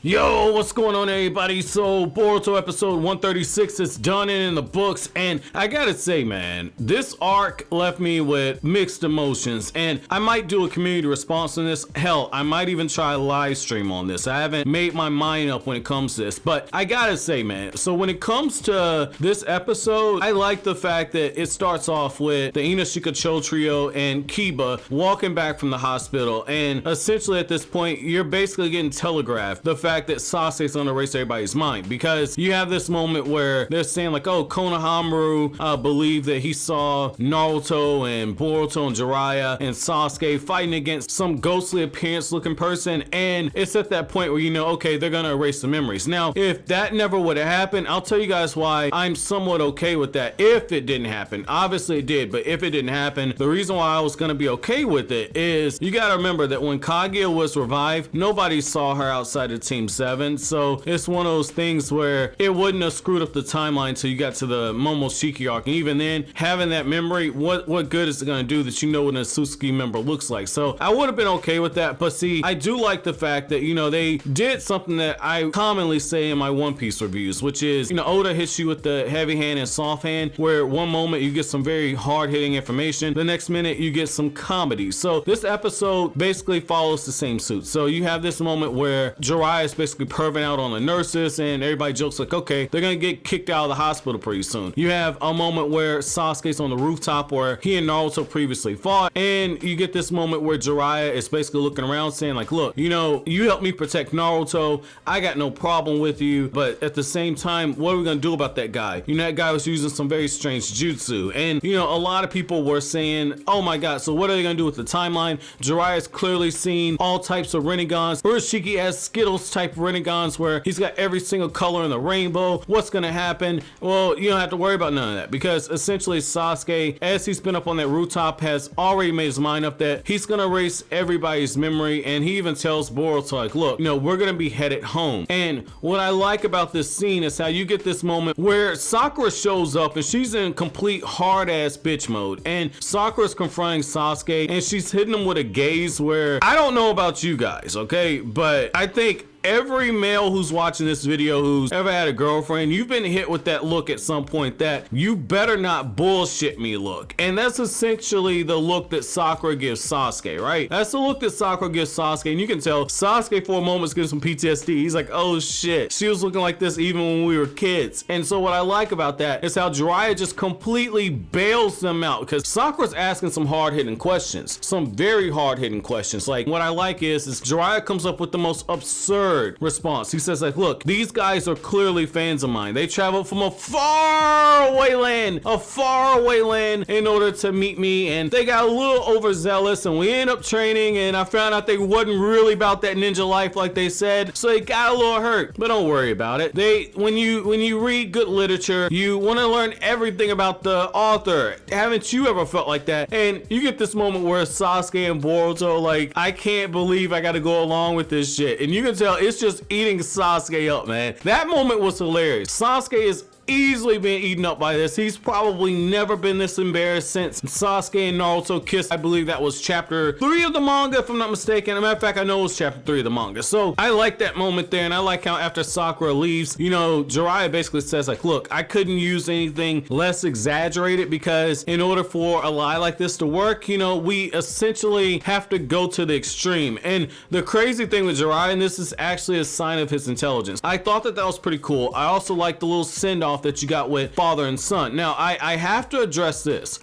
Yo, what's going on, everybody? So Boruto episode 136 is done and in the books, and I gotta say, man, this arc left me with mixed emotions, and I might do a community response on this. Hell, I might even try a live stream on this. I haven't made my mind up when it comes to this, but I gotta say, man, so when it comes to this episode, I like the fact that it starts off with the Urashiki trio and Kiba walking back from the hospital, and essentially at this point, you're basically getting telegraphed the fact that Sasuke's gonna erase everybody's mind, because you have this moment where they're saying like, oh, Konohamaru believed that he saw Naruto and Boruto and Jiraiya and Sasuke fighting against some ghostly appearance looking person, and it's at that point where you know, okay, they're gonna erase the memories. Now, if that never would have happened, I'll tell you guys why I'm somewhat okay with that. If it didn't happen, obviously it did, but if it didn't happen, the reason why I was gonna be okay with it is you gotta remember that when Kaguya was revived, nobody saw her outside of Team 7, so it's one of those things where it wouldn't have screwed up the timeline until you got to the Momoshiki arc, and even then, having that memory, what good is it going to do that you know what a Sasukes member looks like? So I would have been okay with that, but see, I do like the fact that, you know, they did something that I commonly say in my One Piece reviews, which is, you know, Oda hits you with the heavy hand and soft hand, where one moment you get some very hard-hitting information, the next minute you get some comedy. So this episode basically follows the same suit. So you have this moment where Jiraiya is basically perving out on the nurses, and everybody jokes like, okay, they're gonna get kicked out of the hospital pretty soon. You have a moment where Sasuke's on the rooftop where he and Naruto previously fought, and you get this moment where Jiraiya is basically looking around saying like, look, you know, you helped me protect Naruto, I got no problem with you, but at the same time, what are we gonna do about that guy? You know, that guy was using some very strange jutsu, and you know, a lot of people were saying, oh my god, so what are they gonna do with the timeline? Jiraiya's clearly seen all types of renegades. Urashiki has Skittles type renegades where he's got every single color in the rainbow. What's gonna happen? Well, you don't have to worry about none of that, because essentially Sasuke, as he's been up on that rooftop, has already made his mind up that he's gonna erase everybody's memory, and he even tells Boruto like, look, you know, we're gonna be headed home. And what I like about this scene is how you get this moment where Sakura shows up and she's in complete hard ass bitch mode, and Sakura's confronting Sasuke and she's hitting him with a gaze where, I don't know about you guys, okay, but I think every male who's watching this video who's ever had a girlfriend, you've been hit with that look at some point, that you better not bullshit me look. And that's essentially the look that Sakura gives Sasuke, right? That's the look that Sakura gives Sasuke, and you can tell Sasuke for a moment is getting some PTSD. He's like, oh shit, she was looking like this even when we were kids. And so what I like about that is how Jiraiya just completely bails them out, because Sakura's asking some hard-hitting questions, some very hard-hitting questions. Like, what I like is Jiraiya comes up with the most absurd response. He says like, look, these guys are clearly fans of mine. They traveled from a far away land in order to meet me, and they got a little overzealous, and we ended up training, and I found out they wasn't really about that ninja life like they said, so they got a little hurt. But don't worry about it. When you read good literature, you want to learn everything about the author. Haven't you ever felt like that? And you get this moment where Sasuke and Boruto like, I can't believe I got to go along with this shit, and you can tell it's just eating Sasuke up, man. That moment was hilarious. Sasuke is easily being eaten up by this. He's probably never been this embarrassed since Sasuke and Naruto kissed. I believe that was chapter 3 of the manga, if I'm not mistaken. As a matter of fact, I know it was chapter 3 of the manga. So I like that moment there, and I like how after Sakura leaves, you know, Jiraiya basically says like, look, I couldn't use anything less exaggerated, because in order for a lie like this to work, you know, we essentially have to go to the extreme. And the crazy thing with Jiraiya, and this is actually a sign of his intelligence, I thought that was pretty cool. I also like the little send-off that you got with father and son. Now, I have to address this.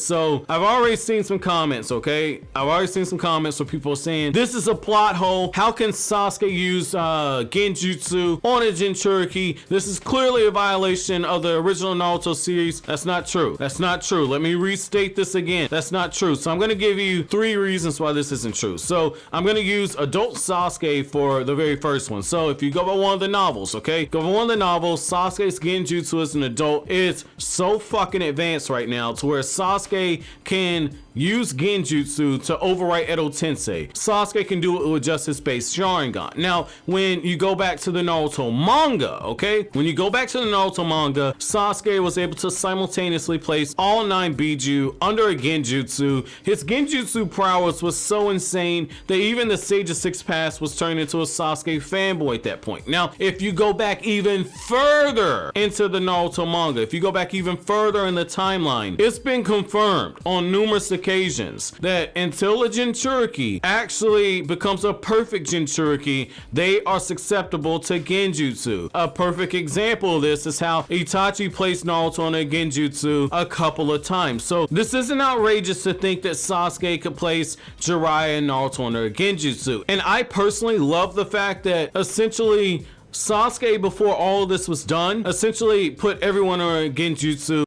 So I've already seen some comments, okay? I've already seen some comments where people are saying, this is a plot hole. How can Sasuke use Genjutsu on a Jinchuriki? This is clearly a violation of the original Naruto series. That's not true. That's not true. Let me restate this again. That's not true. So I'm going to give you 3 reasons why this isn't true. So I'm going to use adult Sasuke for the very first one. So if you go by one of the novels, okay? Go by one of the novels, Sasuke's Genjutsu as an adult is so fucking advanced right now to where Sasuke can use Genjutsu to overwrite Edo Tensei. Sasuke can do it with just his base Sharingan. Now, when you go back to the Naruto manga, okay? When you go back to the Naruto manga, Sasuke was able to simultaneously place all 9 Biju under a Genjutsu. His Genjutsu prowess was so insane that even the Sage of Six Paths was turned into a Sasuke fanboy at that point. Now, if you go back even further into the Naruto manga, if you go back even further in the timeline, it's been confirmed on numerous occasions that until a Jinchuriki actually becomes a perfect Jinchuriki, they are susceptible to Genjutsu. A perfect example of this is how Itachi placed Naruto on a Genjutsu a couple of times. So this isn't outrageous to think that Sasuke could place Jiraiya and Naruto on a Genjutsu. And I personally love the fact that essentially Sasuke, before all of this was done, essentially put everyone on a Genjutsu.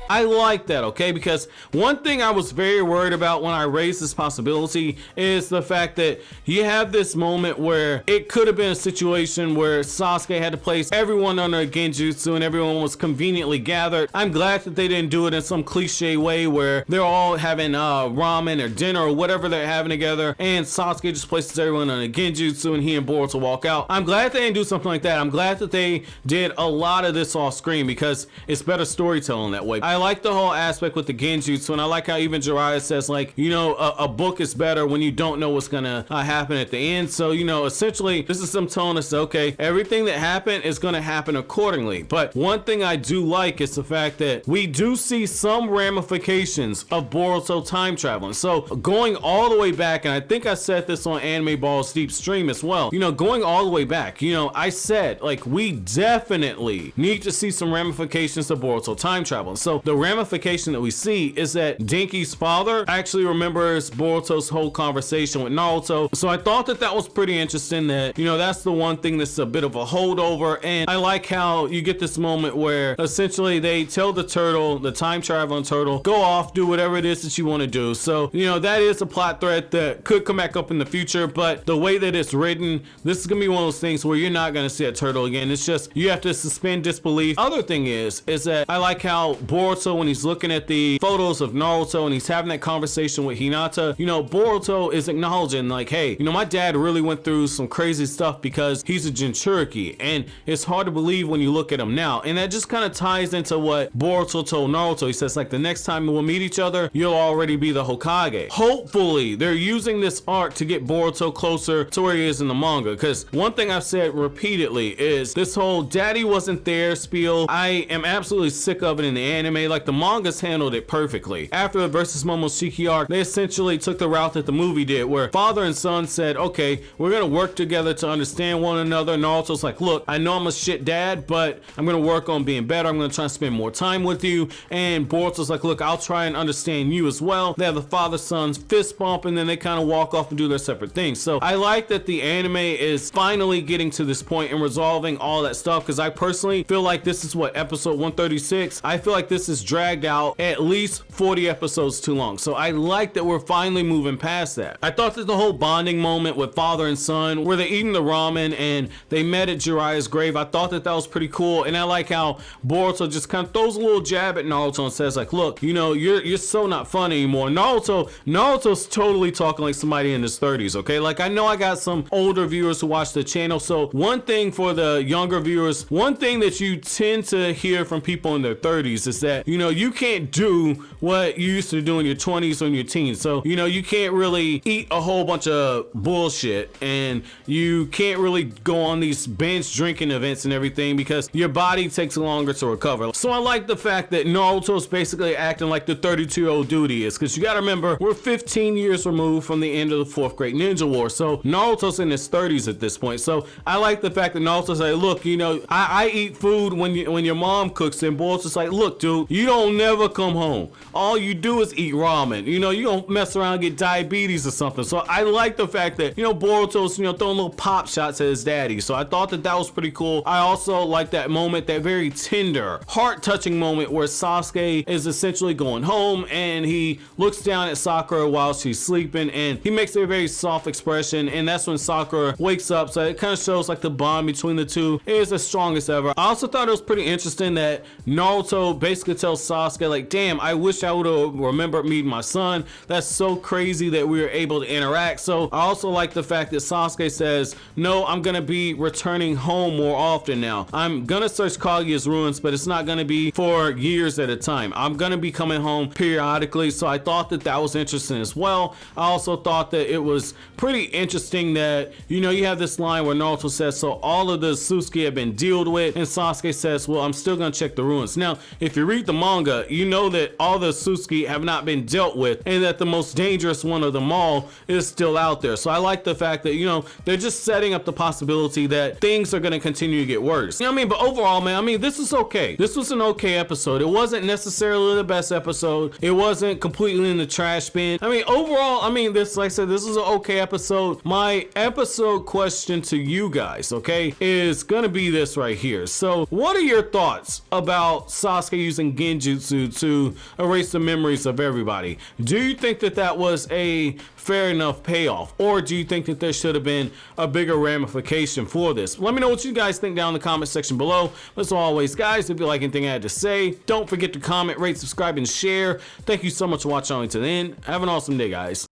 I like that, okay? Because one thing I was very worried about when I raised this possibility is the fact that you have this moment where it could have been a situation where Sasuke had to place everyone under a Genjutsu and everyone was conveniently gathered. I'm glad that they didn't do it in some cliche way where they're all having ramen or dinner or whatever they're having together and Sasuke just places everyone on a Genjutsu and he and Boruto walk out. I'm glad they didn't do something like that. I'm glad that they did a lot of this off screen because it's better storytelling that way. I like the whole aspect with the Genjutsu, and I like how even Jiraiya says, like, you know, a book is better when you don't know what's gonna happen at the end. So, you know, essentially this is them telling us, okay, everything that happened is gonna happen accordingly. But one thing I do like is the fact that we do see some ramifications of Boruto time traveling. So going all the way back, and I think I said this on Anime Ball's Deep Stream as well, you know, going all the way back, you know, I said, like, we definitely need to see some ramifications of Boruto time traveling. So the ramification that we see is that Denki's father actually remembers Boruto's whole conversation with Naruto. So I thought that that was pretty interesting that, you know, that's the one thing that's a bit of a holdover. And I like how you get this moment where essentially they tell the turtle, the time traveling turtle, go off, do whatever it is that you want to do. So, you know, that is a plot thread that could come back up in the future, but the way that it's written, this is gonna be one of those things where you're not gonna see a turtle again. It's just, you have to suspend disbelief. Other thing is that I like how Boruto, when he's looking at the photos of Naruto and he's having that conversation with Hinata, you know, Boruto is acknowledging, like, hey, you know, my dad really went through some crazy stuff because he's a Jinchuriki, and it's hard to believe when you look at him now. And that just kind of ties into what Boruto told Naruto. He says, like, the next time we'll meet each other, you'll already be the Hokage. Hopefully they're using this arc to get Boruto closer to where he is in the manga, because one thing I've said repeatedly is this whole daddy wasn't there spiel. I am absolutely sick of it in the anime. Like, the manga's handled it perfectly. After the versus Momoshiki arc, they essentially took the route that the movie did, where father and son said, okay, we're gonna work together to understand one another. Naruto's like, look, I know I'm a shit dad, but I'm gonna work on being better. I'm gonna try to spend more time with you. And Boruto's like, look, I'll try and understand you as well. They have the father-son's fist bump, and then they kind of walk off and do their separate things. So I like that the anime is finally getting to this point and resolving all that stuff, because I personally feel like this is what, episode 136? I feel like this is dragged out at least 40 episodes too long. So I like that we're finally moving past that. I thought that the whole bonding moment with father and son, where they're eating the ramen and they met at Jiraiya's grave, I thought that that was pretty cool. And I like how Boruto just kind of throws a little jab at Naruto and says, like, look, you know, you're so not fun anymore. Naruto's totally talking like somebody in his 30s, okay? Like, I know I got some older viewers who watch the channel, so one thing for the younger viewers, one thing that you tend to hear from people in their 30s is that, you know, you can't do what you used to do in your 20s or in your teens. So, you know, you can't really eat a whole bunch of bullshit, and you can't really go on these binge drinking events and everything because your body takes longer to recover. So I like the fact that Naruto's basically acting like the 32-year-old dude he is, because you gotta remember, we're 15 years removed from the end of the 4th Great Ninja War. So Naruto's in his 30s at this point. So I like the fact that Naruto's like, look, you know, I eat food when your mom cooks, and Boruto's like, look, dude, you you don't never come home. All you do is eat ramen. You know, you don't mess around and get diabetes or something. So I like the fact that, you know, Boruto's, you know, throwing little pop shots at his daddy. So I thought that that was pretty cool. I also like that moment, that very tender, heart-touching moment where Sasuke is essentially going home and he looks down at Sakura while she's sleeping and he makes a very soft expression, and that's when Sakura wakes up. So it kind of shows like the bond between the two is the strongest ever. I also thought it was pretty interesting that Naruto basically tells Sasuke like, damn, I wish I would have remembered meeting my son. That's so crazy that we were able to interact. So I also like the fact that Sasuke says, no, I'm gonna be returning home more often now. I'm gonna search Kaguya's ruins, but it's not gonna be for years at a time. I'm gonna be coming home periodically. So I thought that that was interesting as well. I also thought that it was pretty interesting that, you know, you have this line where Naruto says, so all of the Sasuke have been dealt with, and Sasuke says, well, I'm still gonna check the ruins. Now, if you read the manga, you know that all the Sasuke have not been dealt with, and that the most dangerous one of them all is still out there. So I like the fact that, you know, they're just setting up the possibility that things are gonna continue to get worse. You know what I mean? But overall, man, I mean, this is okay. This was an okay episode. It wasn't necessarily the best episode. It wasn't completely in the trash bin. I mean, overall, I mean, this, like I said, this is an okay episode. My episode question to you guys, okay, is gonna be this right here. So what are your thoughts about Sasuke using Genjutsu to erase the memories of everybody? Do you think that that was a fair enough payoff, or do you think that there should have been a bigger ramification for this? Let me know what you guys think down in the comment section below. As always, guys, if you like anything I had to say, don't forget to comment, rate, subscribe, and share. Thank you so much for watching all the way to the end. Have an awesome day, guys.